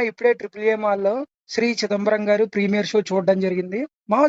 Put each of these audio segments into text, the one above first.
ఇప్పుడే triple A మాల్‌లో 'శ్రీ చిదంబరం' గారు ప్రీమియర్ షో చూడడం జరిగింది.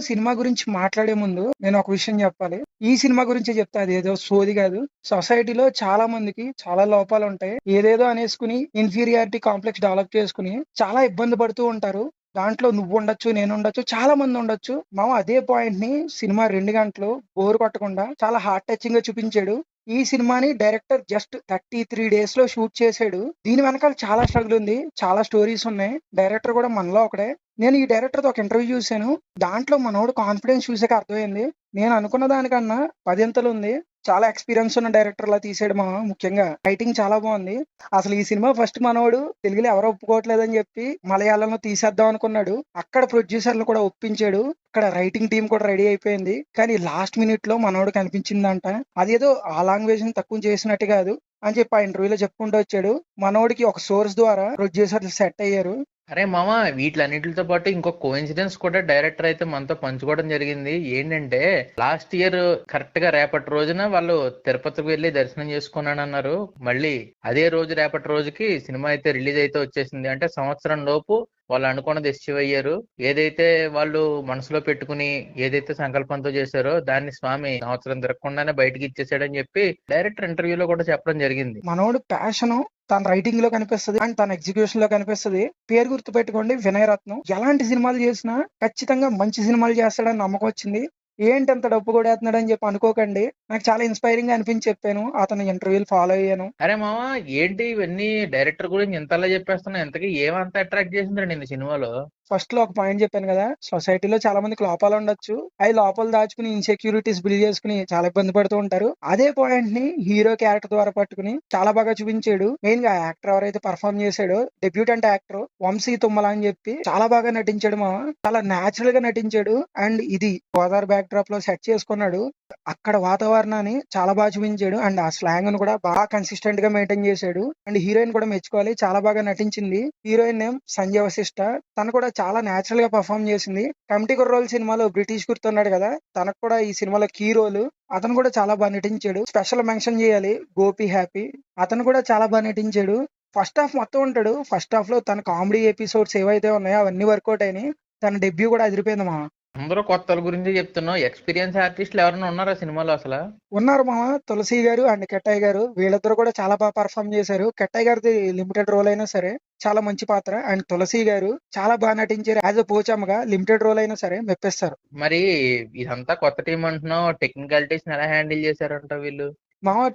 సినిమా గురించి మాట్లాడే ముందు నేను ఒక విషయం చెప్పాలి. ఈ సినిమా గురించే చెప్తా, అదేదో సోది కాదు. సొసైటీలో చాలా మందికి చాలా లోపాలుంటాయి. ఏదేదో అనేసుకొని ఇన్ఫీరియారిటీ కాంప్లెక్స్ డెవలప్ చేసుకొని చాలా ఇబ్బంది పడుతూ ఉంటారు. దాంట్లో నువ్వుండొచ్చు, నేనుండొచ్చు, చాలా మందుండొచ్చు. అదే పాయింట్‌ని సినిమా 2 గంటలు బోర్ కొట్టకుండా చాలా హార్ట్ టచింగ్‌గా చూపించాడు. ఈ సినిమాని డైరెక్టర్ జస్ట్ 33 డేస్‌లో షూట్ చేసాడు. దీని వెనకాల చాలా స్ట్రగుల్ ఉంది. చాలా స్టోరీస్ ఉన్నాయి. డైరెక్టర్ కూడా మనలో ఒకడే. నేను ఈ డైరెక్టర్‌తో ఒక ఇంటర్వ్యూ చూసాను. దాంట్లో మనోడు కాన్ఫిడెన్స్ చూసాక అర్థమైంది. నేను అనుకున్న దానికన్నా పదింతలుంది. చాలా ఎక్స్‌పీరియన్స్ ఉన్న డైరెక్టర్‌లా తీసాడు ముఖ్యంగా రైటింగ్ చాలా బావుంది. అసలు ఈ సినిమా ఫస్ట్ మనోడు తెలుగులో ఎవరు ఒప్పుకోవట్లేదని చెప్పి మలయాళంలో తీసేద్దాం అనుకున్నాడు. అక్కడ ప్రొడ్యూసర్‌లు కూడా ఒప్పించాడు. అక్కడ రైటింగ్ టీమ్ కూడా రెడీ అయిపోయింది. కానీ లాస్ట్ మినిట్‌లో మనోడు కనిపించిందంట. అదేదో ఆ లాంగ్వేజ్‌ని తక్కువ చేసినట్టు కాదు అని చెప్పి ఆ ఇంటర్వ్యూలో చెప్పుకుంటూ వచ్చాడు. మనోడికి ఒక సోర్స్ ద్వారా ప్రొడ్యూసర్లు సెట్ అయ్యారు. అరే మామ, వీటిలన్నిటితో పాటు ఇంకో కోఇన్సిడెన్స్ కూడా డైరెక్టర్ అయితే మనతో పంచుకోవడం జరిగింది. ఏంటంటే లాస్ట్ ఇయర్ కరెక్ట్ గా రేపటి రోజున వాళ్ళు తిరుపతికి వెళ్లి దర్శనం చేసుకున్నానన్నారు. మళ్ళీ అదే రోజు రేపటి రోజుకి సినిమా అయితే రిలీజ్ అయితే వచ్చేసింది. అంటే సంవత్సరం లోపు వాళ్ళు అనుకున్నది అచీవ్ అయ్యారు. ఏదైతే వాళ్ళు మనసులో పెట్టుకుని ఏదైతే సంకల్పంతో చేశారో దాన్ని స్వామి సంవత్సరం తిరగకుండానే బయటకి ఇచ్చేసాడని చెప్పి డైరెక్టర్ ఇంటర్వ్యూలో కూడా చెప్పడం జరిగింది. మనోడు ప్యాషను తన రైటింగ్ లో కనిపిస్తది అండ్ తన ఎగ్జిక్యూషన్ లో కనిపిస్తది. పేరు గుర్తు పెట్టుకోండి, వినయ్ రత్నం. ఎలాంటి సినిమాలు చేసినా ఖచ్చితంగా మంచి సినిమాలు చేస్తాడని నమ్మకం వచ్చింది. ఏంటి అంత డబ్బు కొడేస్తున్నాడు అని చెప్పి అనుకోకండి. నాకు చాలా ఇన్స్పైరింగ్ గా అనిపించి చెప్పాను. అతని ఇంటర్వ్యూలు ఫాలో అయ్యాను. అరే మామ, ఏంటి ఇవన్నీ డైరెక్టర్ గురించి ఇంతలా చెప్పేస్తున్నా? ఇంతకీ ఏమంత అట్రాక్ట్ చేసిందిరా నిన్ను సినిమాలో? ఫస్ట్ లో ఒక పాయింట్ చెప్పాను కదా, సొసైటీలో చాలా మందికి లోపాలు ఉండొచ్చు. అవి లోపాలు దాచుకుని ఇన్సెక్యూరిటీస్ బిల్డ్ చేసుకుని చాలా ఇబ్బంది పడుతూ ఉంటారు. అదే పాయింట్ ని హీరో క్యారెక్టర్ ద్వారా పట్టుకుని చాలా బాగా చూపించాడు. మెయిన్ గా యాక్టర్ ఎవరైతే పర్ఫార్మ్ చేశాడో డెబ్యూటెంట్ యాక్టర్ వంశీ తుమ్మల అని చెప్పి చాలా బాగా నటించాడు. చాలా న్యాచురల్ గా నటించాడు. అండ్ ఇది గోదావరి బ్యాక్ డ్రాప్ లో సెట్ చేసుకున్నాడు. అక్కడ వాతావరణాన్ని చాలా బాగా చూపించాడు. అండ్ ఆ స్లాంగ్ ను కూడా బాగా కన్సిస్టెంట్ గా మెయింటైన్ చేశాడు. అండ్ హీరోయిన్ కూడా మెచ్చుకోవాలి, చాలా బాగా నటించింది. Heroine name Sanjay Vashishta. తను కూడా చాలా నేచురల్ గా పర్ఫార్మ్ చేసింది. కమిటీ కుర్రోల్ సినిమాలో బ్రిటిష్ గుర్తున్నాడు కదా, తనకు కూడా ఈ సినిమాలో కీ రోల్. అతను కూడా చాలా బాగా నటించాడు. స్పెషల్ మెన్షన్ చేయాలి గోపి హ్యాపీ. అతను కూడా చాలా బాగా నటించాడు. ఫస్ట్ హాఫ్ మొత్తం ఉంటాడు. ఫస్ట్ హాఫ్ లో తన కామెడీ ఎపిసోడ్స్ ఏవైతే ఉన్నాయో అవన్నీ వర్కౌట్ అయినాయి. తన డెబ్యూ కూడా అదిరిపోయింది అందరూ కొత్తల గురించి చెప్తున్నావు. ఎక్స్పీరియన్స్ ఆర్టిస్టులు ఎవరైనా ఉన్నారా సినిమాలో అసలు? ఉన్నారు తులసి గారు అండ్ కెట్టయ్య గారు. వీళ్ళిద్దరు కూడా చాలా బాగా పర్ఫార్మ్ చేశారు. కెట్టయ్య గారిది లిమిటెడ్ రోల్ అయినా సరే చాలా మంచి పాత్ర. అండ్ తులసి గారు చాలా బాగా నటించారు. యాజ్ అ పోచమ్మగా లిమిటెడ్ రోల్ అయినా సరే మెప్పిస్తారు. మరి ఇదంతా కొత్త టీం అంటున్నావు, టెక్నికాలిటీస్ ఎలా హ్యాండిల్ చేశారంట వీళ్ళు?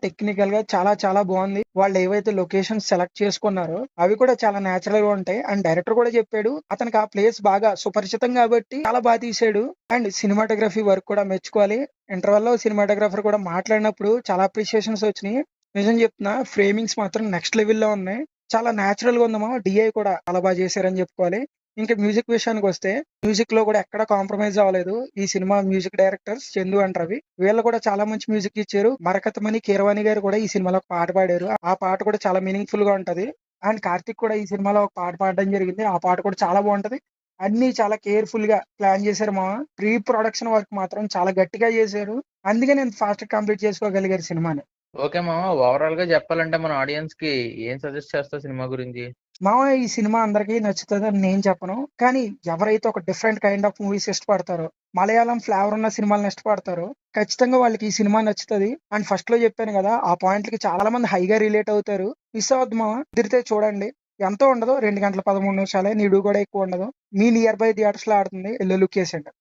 టెక్నికల్ గా చాలా చాలా బాగుంది. వాళ్ళు ఏవైతే లొకేషన్స్ సెలెక్ట్ చేసుకున్నారో అవి కూడా చాలా నేచురల్ గా ఉంటాయి. అండ్ డైరెక్టర్ కూడా చెప్పాడు అతనికి ఆ ప్లేస్ బాగా సుపరిచితం కాబట్టి చాలా బాగా తీసాడు. అండ్ సినిమాటోగ్రఫీ వర్క్ కూడా మెచ్చుకోవాలి. ఇంటర్వెల్ లో సినిమాటోగ్రఫర్ కూడా మాట్లాడినప్పుడు చాలా అప్రిషియేషన్స్ వచ్చినాయి. నిజం చెప్తున్నా, ఫ్రేమింగ్స్ మాత్రం నెక్స్ట్ లెవెల్ లో ఉన్నాయి. చాలా నేచురల్ గా ఉంది డిఐ కూడా చాలా బాగా చేశారని చెప్పుకోవాలి. ఇంకా మ్యూజిక్ విషయానికి వస్తే మ్యూజిక్ లో కూడా ఎక్కడ కాంప్రమైజ్ అవ్వలేదు. ఈ cinema music directors Chandu and Ravi. వీళ్ళు కూడా చాలా మంచి మ్యూజిక్ ఇచ్చారు. మరకతమణి కీరవాణి గారు కూడా ఈ సినిమాలో ఒక పాట పాడారు. ఆ పాట కూడా చాలా మీనింగ్ఫుల్ గా ఉంటది. అండ్ కార్తిక్ కూడా ఈ సినిమాలో ఒక పాట పాడడం జరిగింది. ఆ పాట కూడా చాలా బాగుంటది. అన్ని చాలా కేర్ఫుల్ గా ప్లాన్ చేశారు ప్రీ ప్రొడక్షన్ వర్క్ మాత్రం చాలా గట్టిగా చేశారు. అందుకే నేను ఫాస్ట్ కంప్లీట్ చేసుకోగలిగారు సినిమాని. ఓకే మామ, ఓవరాల్ గా చెప్పాలంటే మన ఆడియన్స్ కి ఏం సజెస్ట్ చేస్తావు సినిమా గురించి? ఈ సినిమా అందరికీ నచ్చుతుందని నేను చెప్పను. కానీ ఎవరైతే ఒక డిఫరెంట్ కైండ్ ఆఫ్ మూవీస్ ఇష్టపడతారో, మలయాళం ఫ్లేవర్ ఉన్న సినిమాలను ఇష్టపడతారో ఖచ్చితంగా వాళ్ళకి ఈ సినిమా నచ్చుతుంది. అండ్ ఫస్ట్ లో చెప్పాను కదా, ఆ పాయింట్లకి చాలా మంది హైగా రిలేట్ అవుతారు. మిస్ అవద్దు కుదిరితే చూడండి. ఎంతో ఉండదు, 2 గంటల 13 నిమిషాలే. నీడు కూడా ఎక్కువ ఉండదు. మీ నియర్ బై థియేటర్స్ లో ఆడుతుంది. ఎల్లు లుక్ చేసండి.